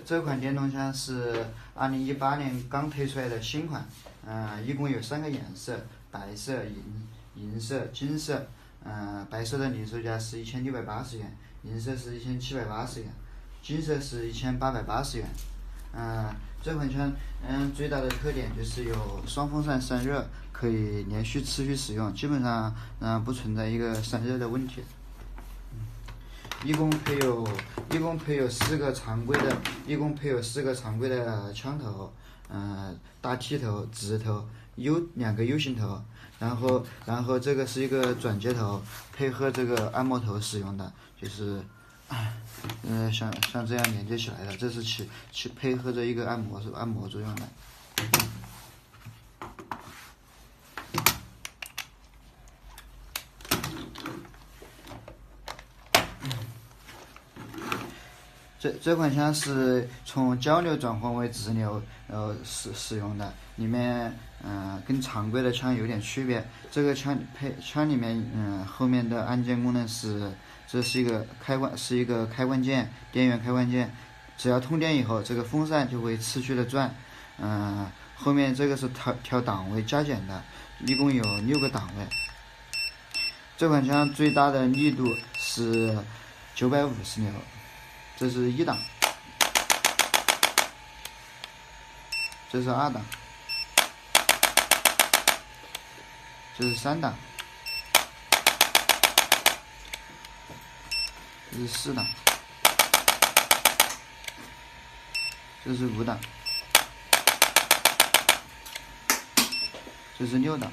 这款电动枪是2018年刚推出来的新款，一共有3个颜色，白色、银色、金色。白色的零售价是1680元，银色是1780元，金色是1880元。这款枪最大的特点就是有双风扇散热，可以连续持续使用，基本上不存在一个散热的问题。一共配有4个常规的枪头，大剃头、直头，2个 U 型头，然后这个是一个转接头，配合这个按摩头使用的，就是像这样连接起来的，这是起配合着一个按摩作用的。这款枪是从交流转换为直流使用的，里面跟常规的枪有点区别。这个枪里面后面的按键功能这是一个开关键，电源开关键，只要通电以后，这个风扇就会持续的转。后面这个是调档位加减的，一共有6个档位。这款枪最大的力度是950牛。这是1档，这是2档，这是3档，这是4档，这是5档，这是6档。